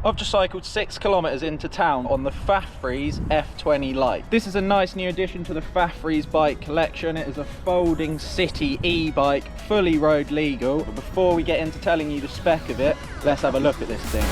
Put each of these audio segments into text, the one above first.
I've just cycled 6 kilometers into town on the Fafrees F20 Lite. This is a nice new addition to the Fafrees bike collection. It is a folding city e-bike, fully road legal. But before we get into telling you the spec of it, let's have a look at this thing.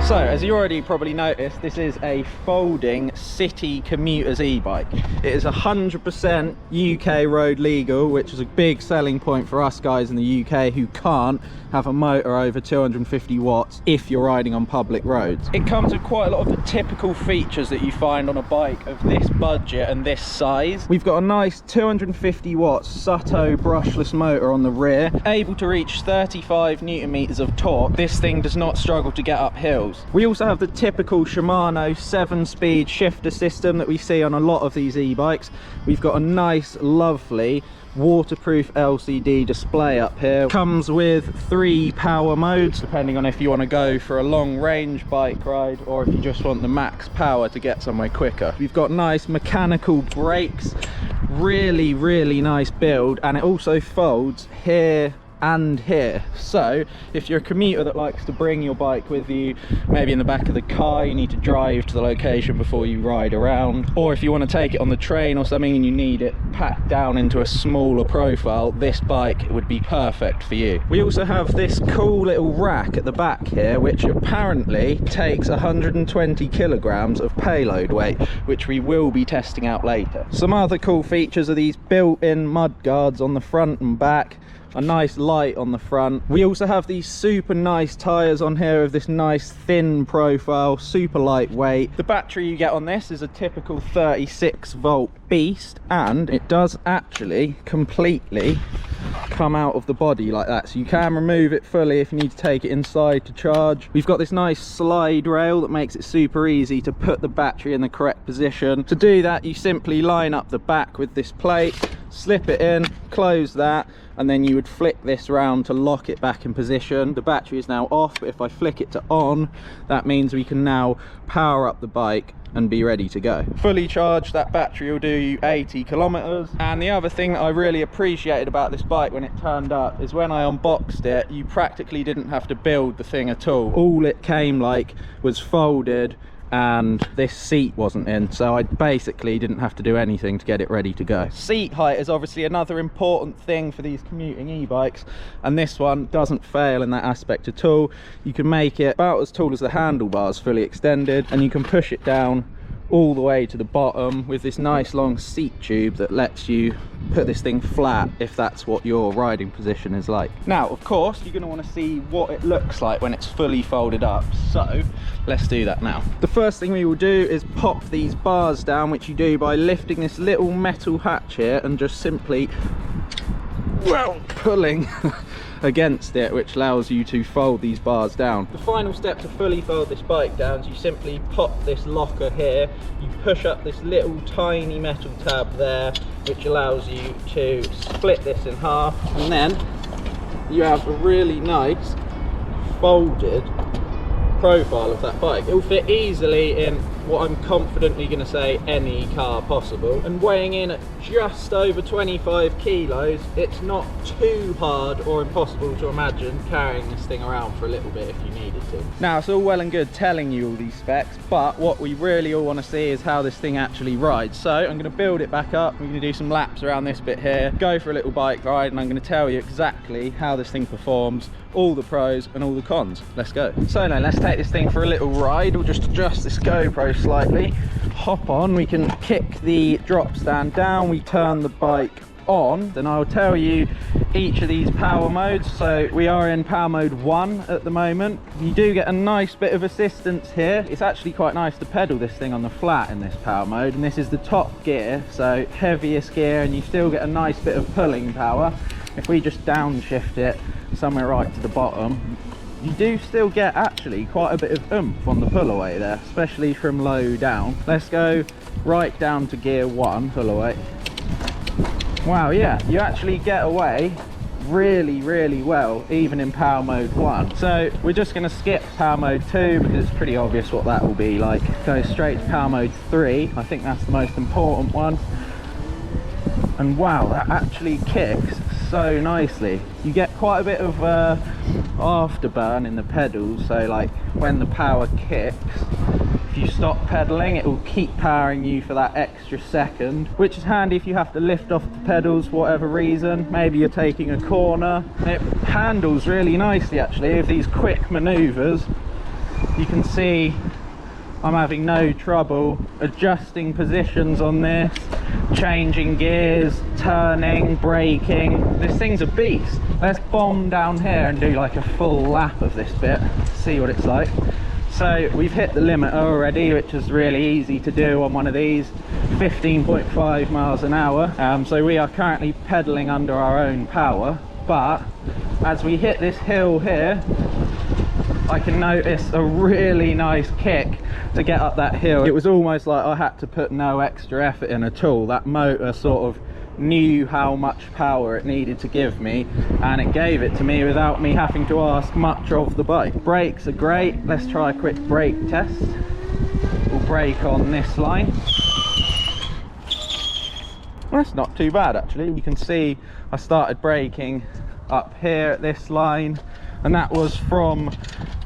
So, as you already probably noticed, this is a folding city commuters e-bike. It is 100% UK road legal, which is a big selling point for us guys in the UK who can't have a motor over 250 watts if you're riding on public roads. It comes with quite a lot of the typical features that you find on a bike of this budget and this size. We've got a nice 250 watts Sutto brushless motor on the rear, able to reach 35 newton meters of torque. This thing does not struggle to get up hills. We also have the typical Shimano 7-speed shifter system that we see on a lot of these e-bikes. We've got a nice, lovely waterproof LCD display up here. Comes with 3 power modes, depending on if you want to go for a long range bike ride or if you just want the max power to get somewhere quicker. We've got nice mechanical brakes, really nice build, and it also folds here and here. So if you're a commuter that likes to bring your bike with you, maybe in the back of the car, you need to drive to the location before you ride around, or if you want to take it on the train or something and you need it packed down into a smaller profile, this bike would be perfect for you. We also have this cool little rack at the back here, which apparently takes 120 kilograms of payload weight, which we will be testing out later. Some other cool features are these built-in mud guards on the front and back, a nice light on the front. We also have these super nice tyres on here of this nice thin profile, super lightweight. The battery you get on this is a typical 36 volt beast, and it does actually completely come out of the body like that, so you can remove it fully if you need to take it inside to charge. We've got this nice slide rail that makes it super easy to put the battery in the correct position. To do that, you simply line up the back with this plate, slip it in, close that, and then you would flick this round to lock it back in position. The battery is now off, but if I flick it to on, that means we can now power up the bike and be ready to go. Fully charged, that battery will do you 80 kilometers. And the other thing that I really appreciated about this bike when it turned up is when I unboxed it, you practically didn't have to build the thing at all. All it came like was folded, and this seat wasn't in, so I basically didn't have to do anything to get it ready to go. Seat height is obviously another important thing for these commuting e-bikes, and this one doesn't fail in that aspect at all. You can make it about as tall as the handlebars, fully extended, and you can push it down all the way to the bottom with this nice long seat tube that lets you put this thing flat if that's what your riding position is like. Now, of course, you're going to want to see what it looks like when it's fully folded up, so let's do that now. The first thing we will do is pop these bars down, which you do by lifting this little metal hatch here and just simply pulling against it, which allows you to fold these bars down. The final step to fully fold this bike down is you simply pop this locker here, you push up this little tiny metal tab there, which allows you to split this in half, and then you have a really nice folded profile of that bike. It will fit easily in what I'm confidently going to say any car possible, and weighing in at just over 25 kilos, it's not too hard or impossible to imagine carrying this thing around for a little bit if you needed to. Now, it's all well and good telling you all these specs, but what we really all want to see is how this thing actually rides. So I'm going to build it back up, we're going to do some laps around this bit here, go for a little bike ride, and I'm going to tell you exactly how this thing performs, all the pros and all the cons. Let's go. So now let's take this thing for a little ride. We'll just adjust this GoPro slightly, hop on, we can kick the drop stand down, we turn the bike on, then I'll tell you each of these power modes. So we are in power mode 1 at the moment. You do get a nice bit of assistance here. It's actually quite nice to pedal this thing on the flat in this power mode, and this is the top gear, so heaviest gear, and you still get a nice bit of pulling power. If we just downshift it somewhere right to the bottom, you do still get actually quite a bit of oomph on the pull away there, especially from low down. Let's go right down to gear 1, pull away. Wow, yeah, you actually get away really well, even in power mode 1. So we're just going to skip power mode 2 because it's pretty obvious what that will be like. Go straight to power mode 3. I think that's the most important one. And wow, that actually kicks so nicely. You get quite a bit of afterburn in the pedals, so like when the power kicks, if you stop pedaling, it will keep powering you for that extra second, which is handy if you have to lift off the pedals for whatever reason. Maybe you're taking a corner. It handles really nicely actually with these quick maneuvers. You can see I'm having no trouble adjusting positions on this, changing gears, turning, braking. This thing's a beast. Let's bomb down here and do like a full lap of this bit, see what it's like. So we've hit the limiter already, which is really easy to do on one of these, 15.5 miles an hour. So we are currently pedaling under our own power, but as we hit this hill here, I can notice a really nice kick to get up that hill. It was almost like I had to put no extra effort in at all. That motor sort of knew how much power it needed to give me, and it gave it to me without me having to ask much of the bike. Brakes are great. Let's try a quick brake test. We'll brake on this line. Well, that's not too bad actually. You can see I started braking up here at this line, and that was from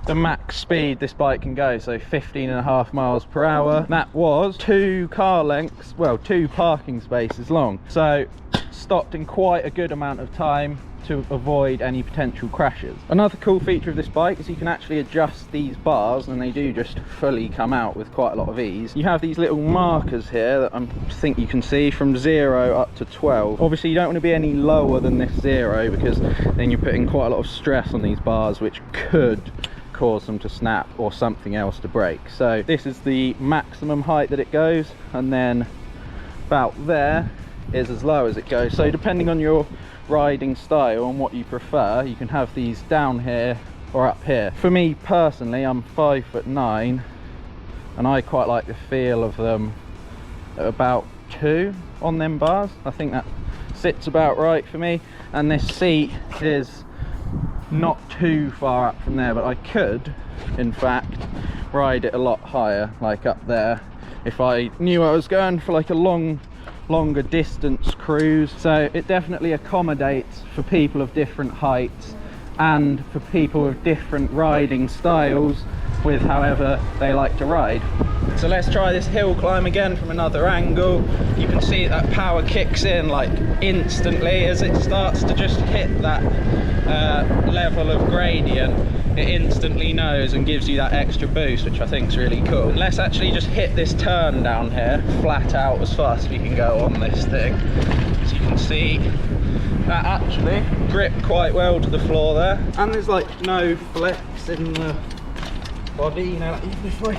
the max speed this bike can go, so 15.5 miles per hour. That was 2 car lengths, well 2 parking spaces long, so stopped in quite a good amount of time to avoid any potential crashes. Another cool feature of this bike is you can actually adjust these bars, and they do just fully come out with quite a lot of ease. You have these little markers here that I think you can see from 0 up to 12. Obviously you don't want to be any lower than this 0 because then you're putting quite a lot of stress on these bars, which could cause them to snap or something else to break. So this is the maximum height that it goes, and then about there is as low as it goes. So depending on your riding style and what you prefer, you can have these down here or up here. For me personally, I'm 5'9", and I quite like the feel of them at about 2 on them bars. I think that sits about right for me, and this seat is not too far up from there, but I could in fact ride it a lot higher, like up there, if I knew I was going for like a longer distance cruise. So it definitely accommodates for people of different heights and for people with different riding styles with however they like to ride. So let's try this hill climb again from another angle. You can see that power kicks in like instantly as it starts to just hit that level of gradient. It instantly knows and gives you that extra boost, which I think is really cool. Let's actually just hit this turn down here flat out as fast as we can go on this thing. As you can see, that actually gripped quite well to the floor there, and there's like no flex in the body, you know, like even if I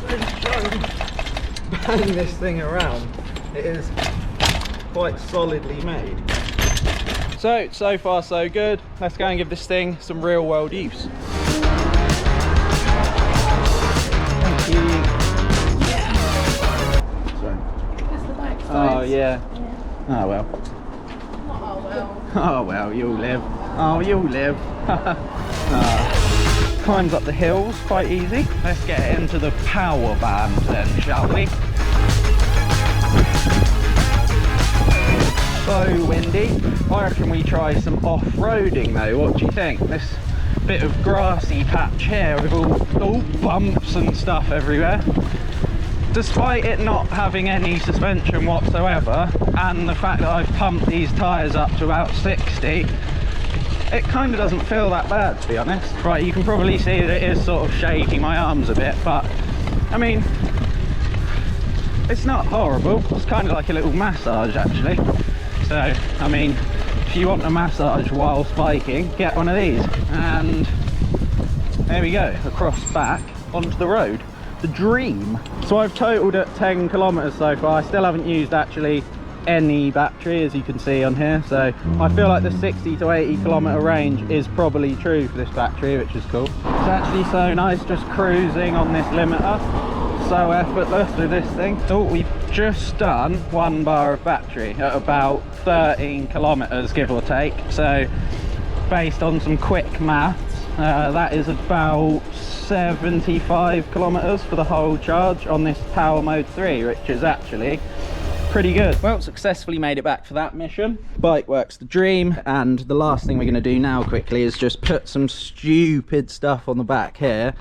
really try and bang this thing around, it is quite solidly made. So far so good. Let's go and give this thing some real world use. Thank you. Yeah. Sorry. It's the back side. Oh yeah. Oh well. Not oh well. Oh well, you'll live. Oh, you'll live. Climbs up the hills quite easy. Let's get into the power band then, shall we? So windy. I reckon we try some off-roading though. What do you think? This bit of grassy patch here with all bumps and stuff everywhere. Despite it not having any suspension whatsoever, and the fact that I've pumped these tyres up to about 60, it kind of doesn't feel that bad, to be honest. Right, you can probably see that it is sort of shaking my arms a bit, but I mean, it's not horrible. It's kind of like a little massage actually. So I mean, if you want a massage whilst biking, get one of these. And there we go, across back onto the road. The dream. So I've totaled at 10 kilometers so far. I still haven't used actually any battery, as you can see on here, so I feel like the 60 to 80 kilometer range is probably true for this battery, which is cool. It's actually so nice just cruising on this limiter. so effortless with this thing. So we've just done 1 bar of battery at about 13 kilometers, give or take. So based on some quick maths, that is about 75 kilometers for the whole charge on this power mode 3, which is actually pretty good. Well, successfully made it back for that mission. Bike works the dream, and the last thing we're going to do now quickly is just put some stupid stuff on the back here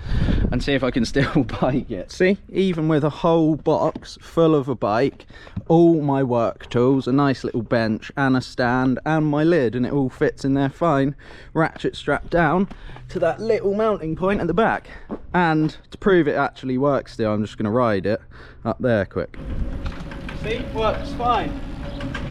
and see if I can still bike it. See, even with a whole box full of a bike, all my work tools, a nice little bench and a stand and my lid, and it all fits in there fine, ratchet strapped down to that little mounting point at the back. And to prove it actually works still, I'm just going to ride it up there quick. See, works fine.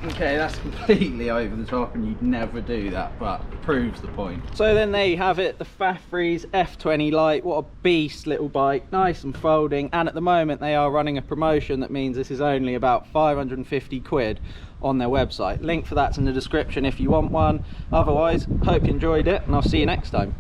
Okay, that's completely over the top and you'd never do that, but proves the point. So then there you have it, the Fafrees F20 Lite. What a beast little bike, nice and folding, and at the moment they are running a promotion that means this is only about 550 quid on their website. Link for that's in the description if you want one. Otherwise, hope you enjoyed it and I'll see you next time.